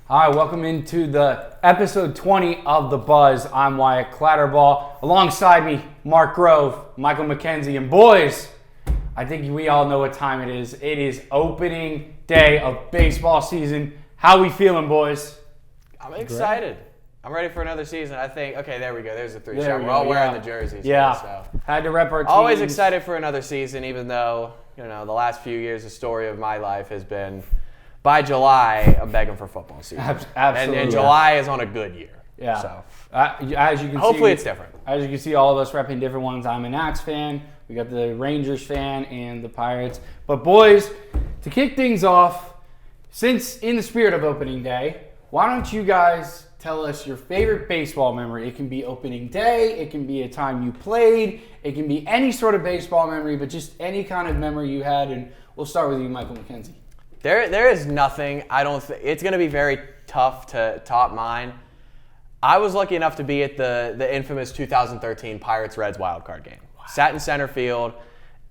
All right, welcome into the episode 20 of The Buzz. I'm Wyatt Clatterball. Alongside me, Mark Grove, Michael McKenzie, and boys, I think we all know what time it is. It is opening day of baseball season. How we feeling, boys? I'm excited. I'm ready for another season. I think, okay, there we go. There's the three There shot. we We're all go, wearing yeah. the jerseys. Yeah, Here, so. had to rep our teams. Always excited for another season, even though, the last few years, the story of my life has been, by July, I'm begging for football season. Absolutely. And July is on a good year. Yeah. So as you can hopefully see, it's different. As you can see, all of us repping different ones. I'm a Nats fan. We got the Rangers fan and the Pirates. But boys, to kick things off, since in the spirit of opening day, why don't you guys tell us your favorite baseball memory? It can be opening day. It can be a time you played. It can be any sort of baseball memory, but just any kind of memory you had. And we'll start with you, Michael McKenzie. There is nothing. It's going to be very tough to top mine. I was lucky enough to be at the infamous 2013 Pirates-Reds wildcard game. Wow. Sat in center field,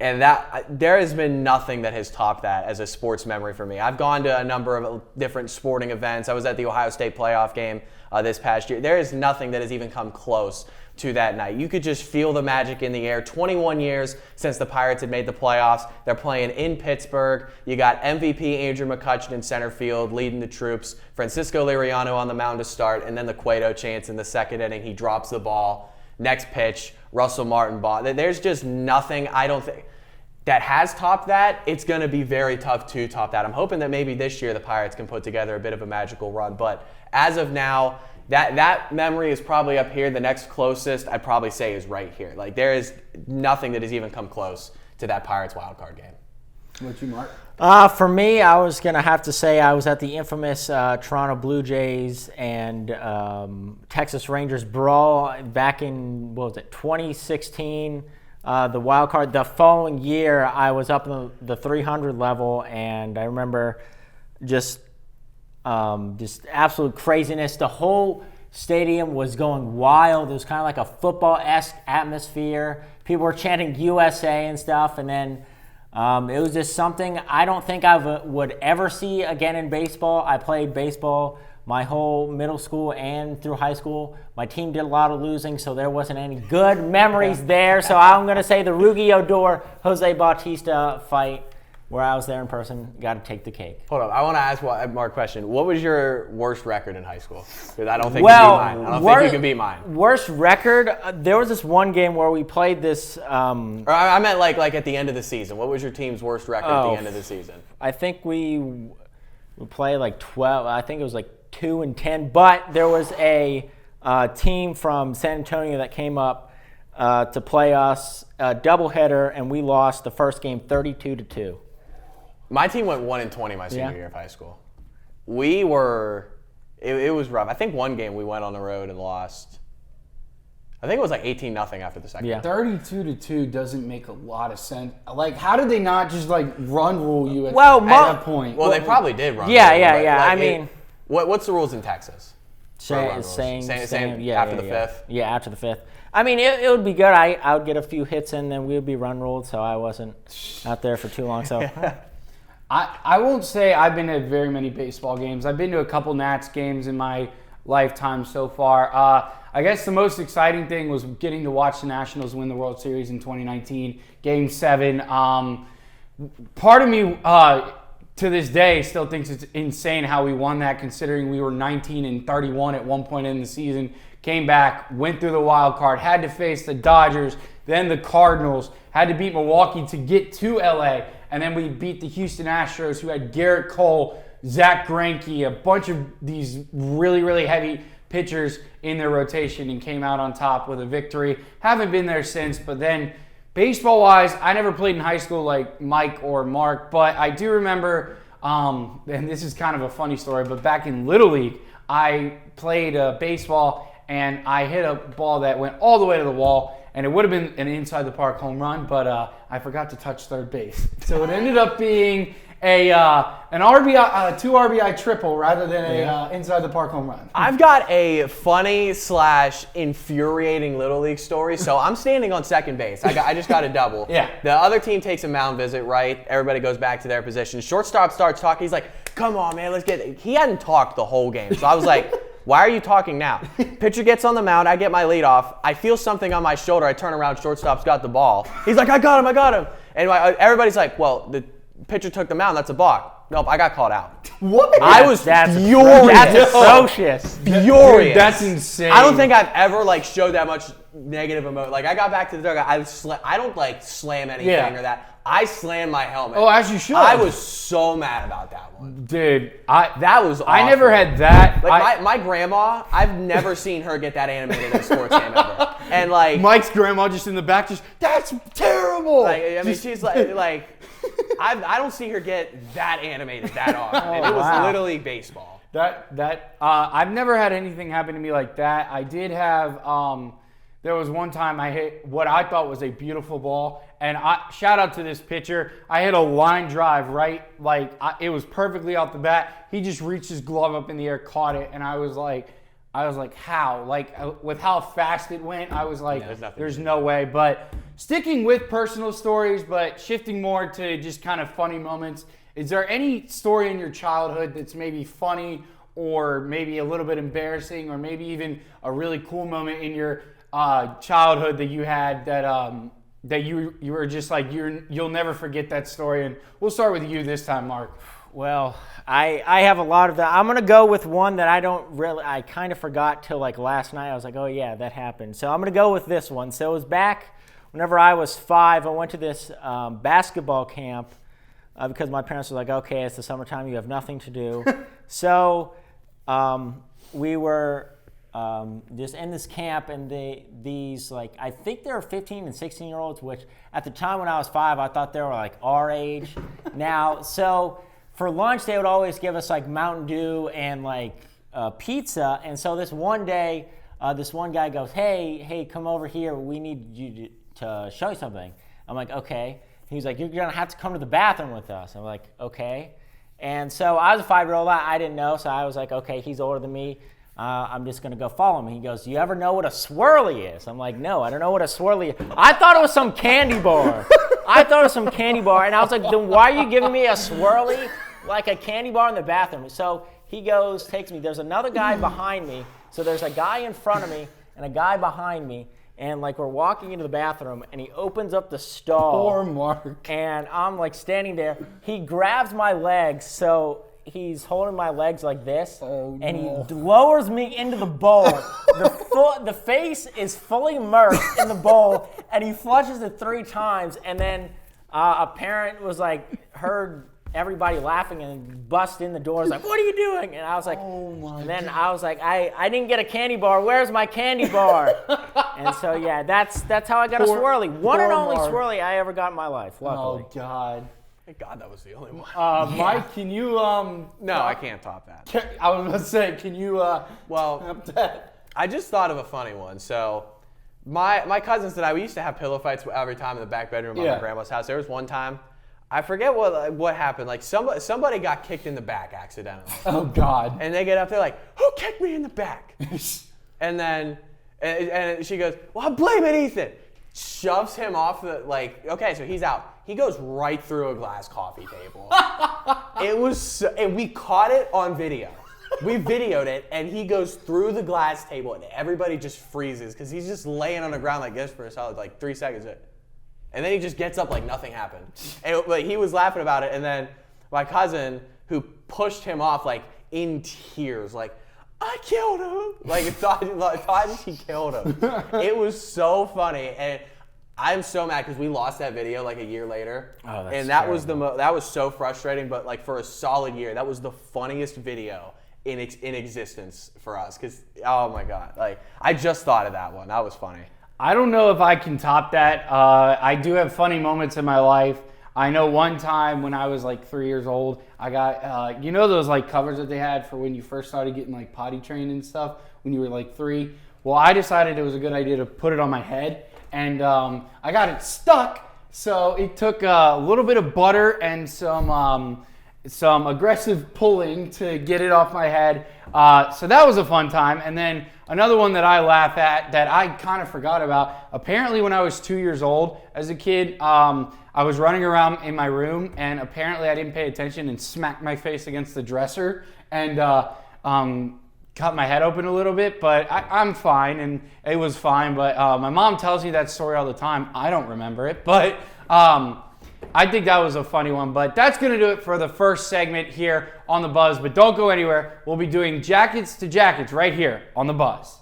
and there has been nothing that has topped that as a sports memory for me. I've gone to a number of different sporting events. I was at the Ohio State playoff game this past year. There is nothing that has even come close to that night. You could just feel the magic in the air. 21 years since the Pirates had made the playoffs. They're playing in Pittsburgh. You got MVP Andrew McCutchen in center field leading the troops. Francisco Liriano on the mound to start, and then the Cueto chance in the second inning. He drops the ball. Next pitch, Russell Martin ball. There's just nothing, I don't think, that has topped that. It's going to be very tough to top that. I'm hoping that maybe this year the Pirates can put together a bit of a magical run. But as of now, that memory is probably up here. The next closest I'd probably say is right here. Like, there is nothing that has even come close to that Pirates wildcard game. What you, Mark? For me, I was going to have to say I was at the infamous Toronto Blue Jays and Texas Rangers brawl back in, 2016. The wild card. The following year, I was up in the 300 level, and I remember just absolute craziness. The whole stadium was going wild. It was kind of like a football-esque atmosphere. People were chanting USA and stuff, and then it was just something I don't think I would ever see again in baseball. I played baseball my whole middle school and through high school. My team did a lot of losing, so there wasn't any good memories there. So I'm going to say the Rugi Odor, Jose Bautista fight, where I was there in person, got to take the cake. Hold up. I want to ask Mark a question. What was your worst record in high school? Because I don't think you can beat mine. I don't think you can beat mine. Worst record? There was this one game where we played this. Or I meant like at the end of the season. What was your team's worst record at the end of the season? I think we played like 12. I think it was like 2-10. But there was a team from San Antonio that came up to play us a doubleheader, and we lost the first game 32-2. My team went 1-20 my senior year of high school. We were, it was rough. I think one game we went on the road and lost. I think it was like 18-0 after the second. Yeah. 32-2 doesn't make a lot of sense. Like, how did they not just run rule you at that point? Well, they probably did run. Yeah, rule, yeah, but, yeah. like, I mean, what's the rules in Texas? Same, Yeah, after the fifth. Yeah, after the fifth. I mean, it would be good. I would get a few hits in, then we would be run ruled, so I wasn't out there for too long. So. I won't say I've been to very many baseball games. I've been to a couple Nats games in my lifetime so far. I guess the most exciting thing was getting to watch the Nationals win the World Series in 2019, Game 7. Part of me, to this day, still thinks it's insane how we won that, considering we were 19-31 at one point in the season. Came back, went through the wild card, had to face the Dodgers, then the Cardinals, had to beat Milwaukee to get to LA, and then we beat the Houston Astros, who had Garrett Cole, Zach Greinke, a bunch of these really, really heavy pitchers in their rotation, and came out on top with a victory. Haven't been there since, but then baseball-wise, I never played in high school like Mike or Mark, but I do remember, and this is kind of a funny story, but back in Little League, I played baseball, and I hit a ball that went all the way to the wall, and it would have been an inside the park home run, but I forgot to touch third base. So it ended up being an RBI, 2 RBI triple rather than a inside the park home run. I've got a funny / infuriating Little League story. So I'm standing on second base. I just got a double. Yeah. The other team takes a mound visit, right? Everybody goes back to their position. Shortstop starts talking. He's like, come on, man, let's get it. He hadn't talked the whole game. So I was like, why are you talking now? Pitcher gets on the mound. I get my lead off. I feel something on my shoulder. I turn around. Shortstop's got the ball. He's like, I got him. And everybody's like, well, the pitcher took the mound. That's a balk. Nope, I got called out. What? I was That's furious. That's atrocious. Furious. Dude, that's insane. I don't think I've ever showed that much negative emotion. Like I got back to the dugout. I don't slam anything or that. I slammed my helmet. Oh, as you should. I was so mad about that one. Dude, That was awful. I never had that. My grandma, I've never seen her get that animated in a sports game ever. And Mike's grandma just in the back, that's terrible. She's like I don't see her get that animated that often. And it was wow. Little League baseball. I've never had anything happen to me like that. I did have there was one time I hit what I thought was a beautiful ball, and shout out to this pitcher. I hit a line drive it was perfectly off the bat. He just reached his glove up in the air, caught it, and I was like, how? With how fast it went, I was like, there's no way. But sticking with personal stories, but shifting more to just kind of funny moments, is there any story in your childhood that's maybe funny or maybe a little bit embarrassing or maybe even a really cool moment in your childhood that you had that you were just like, you'll never forget that story? And we'll start with you this time, Mark. Well, I have a lot of that. I'm going to go with one that I kind of forgot till last night. I was like, oh yeah, that happened. So I'm going to go with this one. So it was back whenever I was 5. I went to this basketball camp because my parents were like, okay, it's the summertime, you have nothing to do. So we were just in this camp, and these I think they were 15 and 16-year-olds, which at the time when I was 5, I thought they were our age. Now, so for lunch, they would always give us Mountain Dew and pizza. And so this one day, this one guy goes, hey, come over here. We need you to show you something. I'm like, okay. He's like, you're going to have to come to the bathroom with us. I'm like, okay. And so I was a 5-year-old. I didn't know. So I was like, okay, he's older than me. I'm just going to go follow him. He goes, do you ever know what a swirly is? I'm like, no, I don't know what a swirly is. I thought it was some candy bar. And I was like, then why are you giving me a swirly, like a candy bar in the bathroom? So he goes, takes me. There's another guy behind me. So there's a guy in front of me and a guy behind me. And we're walking into the bathroom, and he opens up the stall. Poor Mark. And I'm standing there. He grabs my legs, so he's holding my legs like this, and he lowers me into the bowl. The face is fully immersed in the bowl, and he flushes it 3 times. And then a parent was heard everybody laughing and bust in the doors what are you doing? And I was like, I was like, I didn't get a candy bar. Where's my candy bar? And so yeah, that's how I got a swirly. One and only swirly I ever got in my life. Luckily. Oh God. Thank God that was the only one. Mike, can you No, I can't top that. I was about to say, can you well, that? I just thought of a funny one. So my cousins and I, we used to have pillow fights every time in the back bedroom of my grandma's house. There was one time, I forget what happened. Somebody got kicked in the back accidentally. Oh God. And they get up there who kicked me in the back? And then and she goes, well, I'm blaming Ethan. Shoves him off okay, so he's out. He goes right through a glass coffee table. It was and we caught it on video. We videoed it, and he goes through the glass table, and everybody just freezes because he's just laying on the ground like this for a solid 3 seconds. And then he just gets up like nothing happened. And he was laughing about it, and then my cousin, who pushed him off in tears, I killed him. Thought he killed him. It was so funny, and I'm so mad because we lost that video a year later. Oh, that's and that terrible. was that was so frustrating. But for a solid year, that was the funniest video in existence for us. Because oh my God, I just thought of that one. That was funny. I don't know if I can top that. I do have funny moments in my life. I know one time when I was 3 years old, I got, those covers that they had for when you first started getting potty trained and stuff when you were 3? Well, I decided it was a good idea to put it on my head, and I got it stuck. So it took a little bit of butter and some some aggressive pulling to get it off my head. So that was a fun time. And then another one that I laugh at that I kind of forgot about. Apparently when I was 2 years old as a kid, I was running around in my room and apparently I didn't pay attention and smacked my face against the dresser and cut my head open a little bit, but I'm fine and it was fine. But my mom tells me that story all the time. I don't remember it, but I think that was a funny one. But that's going to do it for the first segment here on The Buzz. But don't go anywhere. We'll be doing Jackets to Jackets right here on The Buzz.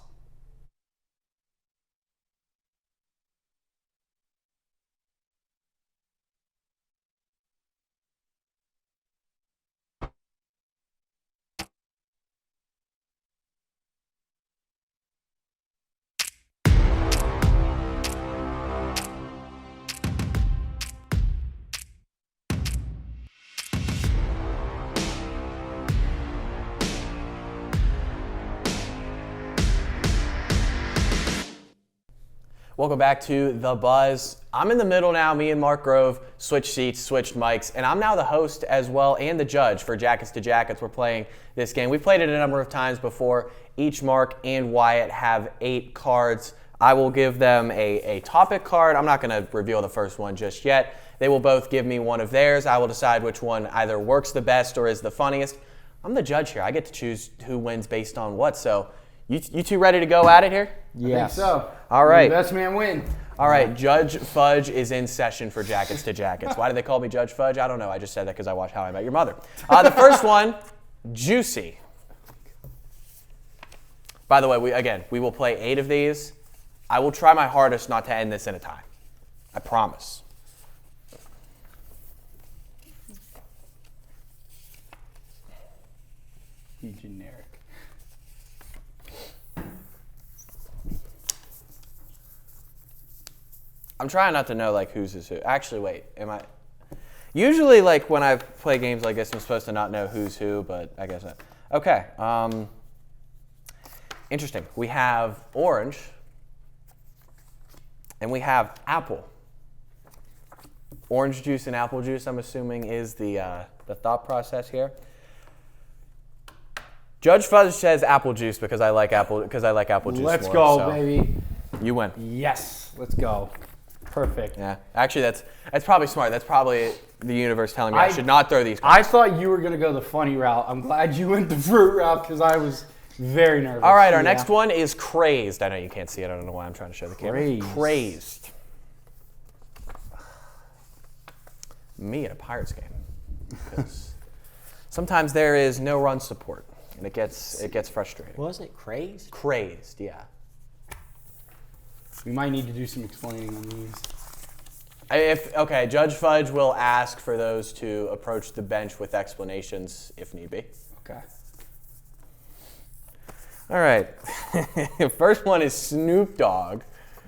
Welcome back to The Buzz. I'm in the middle now. Me and Mark Grove switched seats, switched mics, and I'm now the host as well and the judge for Jackets to Jackets. We're playing this game. We've played it a number of times before. Each Mark and Wyatt have 8 cards. I will give them a topic card. I'm not going to reveal the first one just yet. They will both give me one of theirs. I will decide which one either works the best or is the funniest. I'm the judge here. I get to choose who wins based on what. So you two ready to go at it here? Yes. I think so. All right. The best man win. All right. Judge Fudge is in session for Jackets to Jackets. Why do they call me Judge Fudge? I don't know. I just said that because I watched How I Met Your Mother. The first one, Juicy. By the way, we will play 8 of these. I will try my hardest not to end this in a tie. I promise. You generic. I'm trying not to know like whose is who. Actually, wait, am I? Usually, like when I play games like this, I'm supposed to not know who's who, but I guess not. Okay. Interesting. We have orange, and we have apple. Orange juice and apple juice, I'm assuming, is the thought process here. Judge Fudge says apple juice because I like apple juice. Let's more, go, so baby. You win. Yes. Let's go. Perfect. Yeah. Actually, that's probably smart. That's probably the universe telling me I should not throw these cards. I thought you were going to go the funny route. I'm glad you went the fruit route because I was very nervous. All right, our next one is Crazed. I know you can't see it. I don't know why I'm trying to show the camera. Crazed. Me at a Pirates game. Because sometimes there is no run support, and it gets frustrating. Was it Crazed? Crazed, yeah. We might need to do some explaining on these. Okay, Judge Fudge will ask for those to approach the bench with explanations if need be. Okay. All right. First one is Snoop Dogg.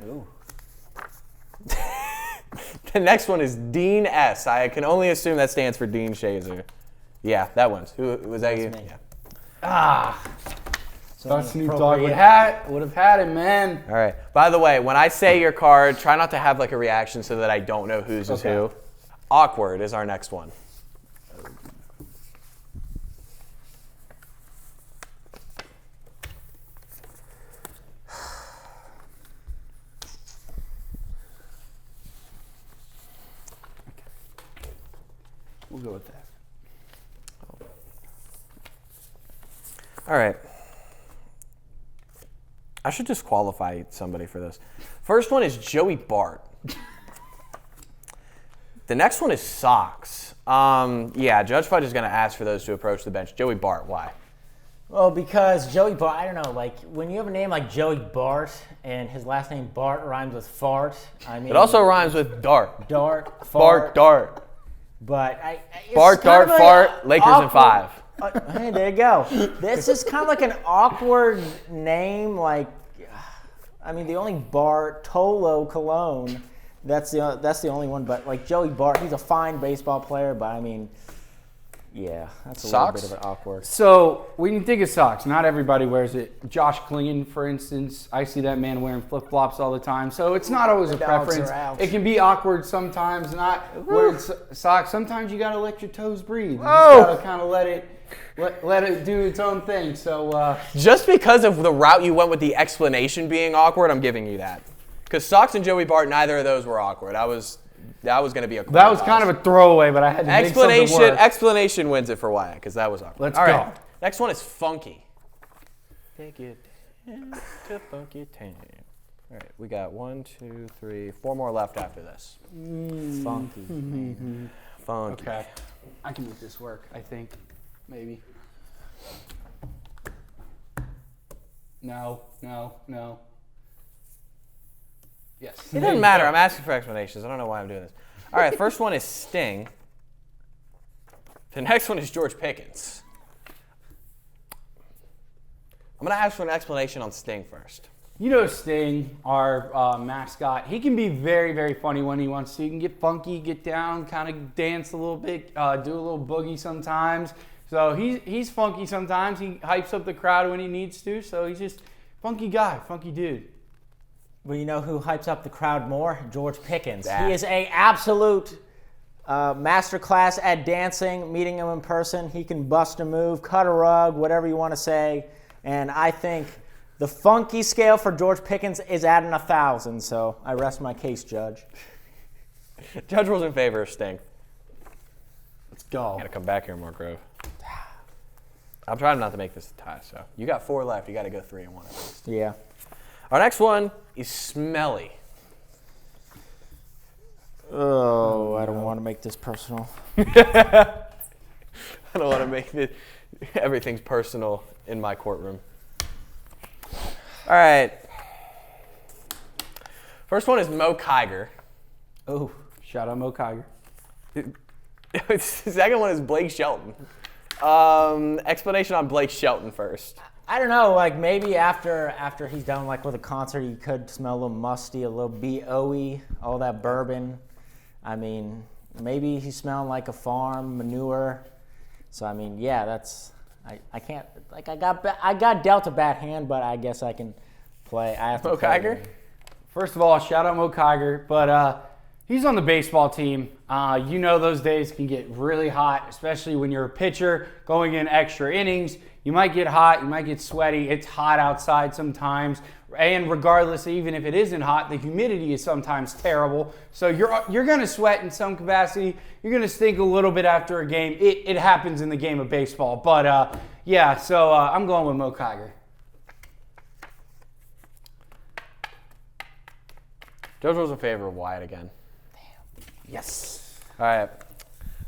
Ooh. The next one is Dean S. I can only assume that stands for Dean Shazer. Yeah, that one's. Who was that? You? Me. Yeah. Thought Snoop Dogg would have had it, man. All right. By the way, when I say your card, try not to have like a reaction so that I don't know whose is who. Awkward is our next one. We'll go with that. All right. I should disqualify somebody for this. First one is Joey Bart. The next one is Socks. Yeah, Judge Fudge is going to ask for those to approach the bench. Joey Bart, why? Well, because Joey Bart, I don't know, like when you have a name like Joey Bart and his last name Bart rhymes with fart, I mean. It also rhymes with dart. Dart, Bart, fart. dart. But Bart, dart, fart, Lakers in 5. Hey, there you go. This is kind of like an awkward name. Like, I mean, the only Bartolo Colon. That's the only one. But like Joey Bart, he's a fine baseball player. But I mean, Yeah, that's a Socks? little bit of an awkward. So when you think of socks, not everybody wears it. Josh Klingon, for instance, I see that man wearing flip-flops all the time. So it's not always a dogs preference. are out. It can be awkward sometimes, not wearing socks. Sometimes you got to let your toes breathe. You Oh. just got to kind of let it do its own thing. So Just because of the route you went with the explanation being awkward, I'm giving you that. Because Socks and Joey Bart, neither of those were awkward. That was going to be a coin that was toss. kind of a throwaway, but I had to make something work. Explanation wins it for Wyatt, because that was awkward. Let's All go. right, next one is funky. Take it to funky town. All right, we got 1, 2, 3, 4 more left after this. Funky. Funky. Okay. I can make this work, I think. Maybe. No. Yes. It doesn't matter. I'm asking for explanations. I don't know why I'm doing this. All right, first one is Sting. The next one is George Pickens. I'm going to ask for an explanation on Sting first. You know Sting, our mascot, he can be very, very funny when he wants to. He can get funky, get down, kind of dance a little bit, do a little boogie sometimes. So he's funky sometimes. He hypes up the crowd when he needs to. So he's just funky guy, funky dude. Well, you know who hypes up the crowd more? George Pickens. That. He is a absolute masterclass at dancing. Meeting him in person, he can bust a move, cut a rug, whatever you want to say. And I think the funky scale for George Pickens is at 1,000. So I rest my case, Judge. Judge rules in favor of Sting. Let's go. Got to come back here, Mark Grove. I'm trying not to make this a tie, so you got 4 left. You got to go 3 and 1 at least. Yeah. Our next one is Smelly. Oh, I don't want to make this personal. I don't want to make everything's personal in my courtroom. All right. First one is Mo Kiger. Oh, shout out Mo Kiger. The second one is Blake Shelton. Explanation on Blake Shelton first. I don't know, like maybe after he's done like with a concert, you could smell a little musty, a little BOE, all that bourbon. I mean, maybe he's smelling like a farm manure. So I mean, yeah, that's I can't like I got dealt a bad hand, but I guess I can play. I have to Mo play Kiger? it. First of all, shout out Mo Kiger, but he's on the baseball team. You know those days can get really hot, especially when you're a pitcher going in extra innings. You might get hot, you might get sweaty. It's hot outside sometimes. And regardless, even if it isn't hot, the humidity is sometimes terrible. So you're going to sweat in some capacity. You're going to stink a little bit after a game. It happens in the game of baseball. But yeah, so I'm going with Mo Kiger. Judge rules in favor of Wyatt again. Yes. All right.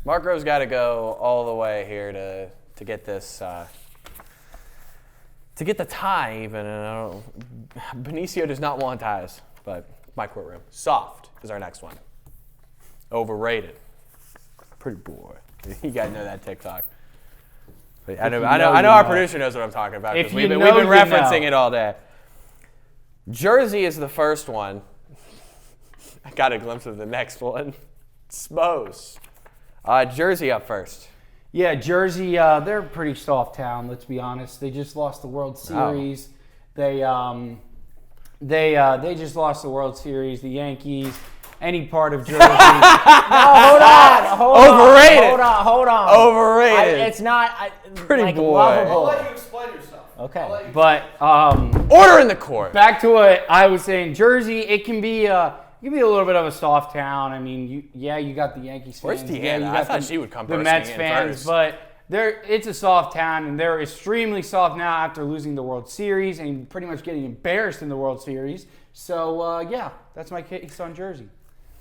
Mark Grove's got to go all the way here to get this, to get the tie even. And I don't, Benicio does not want ties, but my courtroom. Soft is our next one. Overrated. Pretty boy. You guys know that TikTok. But I know our producer knows what I'm talking about because we've been referencing it all day. Jersey is the first one. I got a glimpse of the next one. Smos. Jersey up first. Yeah, Jersey, they're a pretty soft town, let's be honest. They just lost the World Series. They just lost the World Series. The Yankees, any part of Jersey. Hold on. Overrated. Hold on. Overrated. It's not Pretty like boy. lovable. I'll let you explain yourself. Okay. But Order in the court. back to what I was saying, Jersey, it can be a little bit of a soft town. I mean, you got the Yankees fans. Where's Deanna? you I got thought she would come the bursting Mets in fans, first. but it's a soft town, and they're extremely soft now after losing the World Series and pretty much getting embarrassed in the World Series. So yeah, that's my case on Jersey.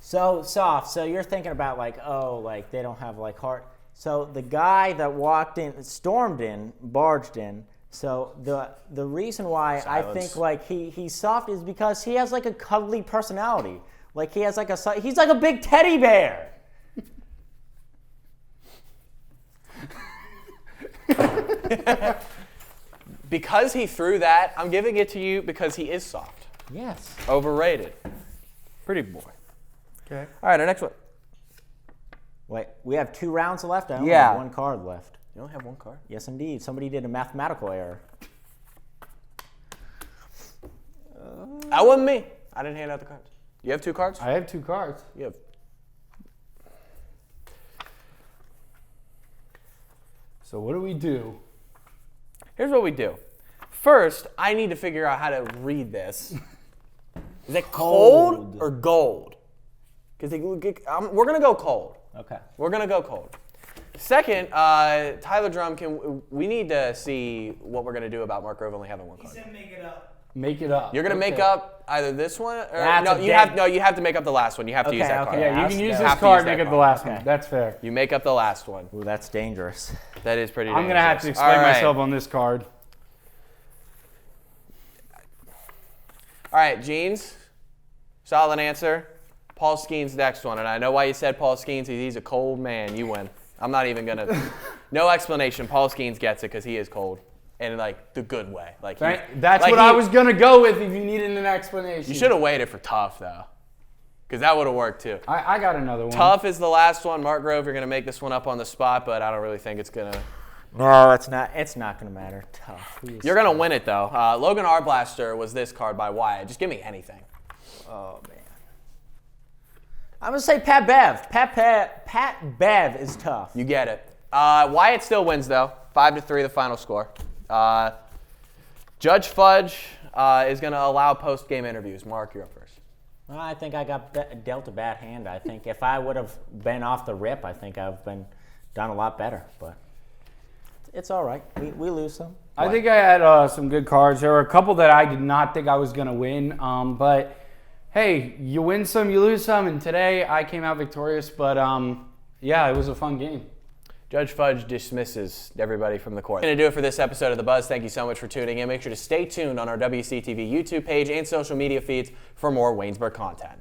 So soft. So you're thinking about like, oh, like they don't have like heart. So the guy that walked in, stormed in, barged in. So the reason why I think like he's soft is because he has like a cuddly personality. Like he's like a big teddy bear. Because he threw that, I'm giving it to you because he is soft. Yes. Overrated. Pretty boy. Okay. All right, our next one. Wait, we have 2 rounds left. I only Yeah. have 1 card left. You only have 1 card? Yes, indeed. Somebody did a mathematical error. That wasn't me. I didn't hand out the cards. You have 2 cards? I have 2 cards. You have. So what do we do? Here's what we do. First, I need to figure out how to read this. Is it cold or gold? Because we're going to go cold. Okay. We're going to go cold. Second, Tyler Drum, we need to see what we're going to do about Mark Grove only having 1 card. He said make it up. Make it up. You're going to make Okay. up either this one or That's you have to make up the last one. You have to use Okay, that card. okay. Yeah, you can use You this have to card, use that make up the card. last Okay. one. That's fair. You make up the last one. Ooh, that's dangerous. That is pretty I'm dangerous. gonna have to explain All right. myself on this card. All right, Jeans. Solid answer. Paul Skeens next one. And I know why you said Paul Skeens. He's a cold man. You win. I'm not even going to. No explanation. Paul Skeens gets it because he is cold. And like the good way. Like That's like what I was gonna go with if you needed an explanation. You should have waited for Tough though. Because that would have worked too. I got another one. Tough is the last one. Mark Grove, you're going to make this one up on the spot, but I don't really think it's going to. No, it's not. It's not going to matter. Tough. You're going to win it though. Logan Arblaster was this card by Wyatt. Just give me anything. Oh man. I'm gonna say Pat Bev. Pat Bev is tough. You get it. Wyatt still wins though. 5-3 the final score. Judge Fudge is going to allow post-game interviews. Mark, you're up first. Well, I think I got dealt a bad hand. I think if I would have been off the rip, I think I've been done a lot better. But it's all right. We lose some. I think I had some good cards. There were a couple that I did not think I was going to win. But, hey, you win some, you lose some. And today I came out victorious. But, yeah, it was a fun game. Judge Fudge dismisses everybody from the court. That's going to do it for this episode of The Buzz. Thank you so much for tuning in. Make sure to stay tuned on our WCTV YouTube page and social media feeds for more Waynesburg content.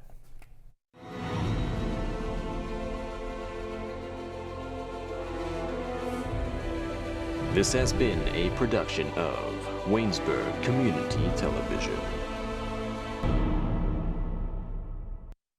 This has been a production of Waynesburg Community Television.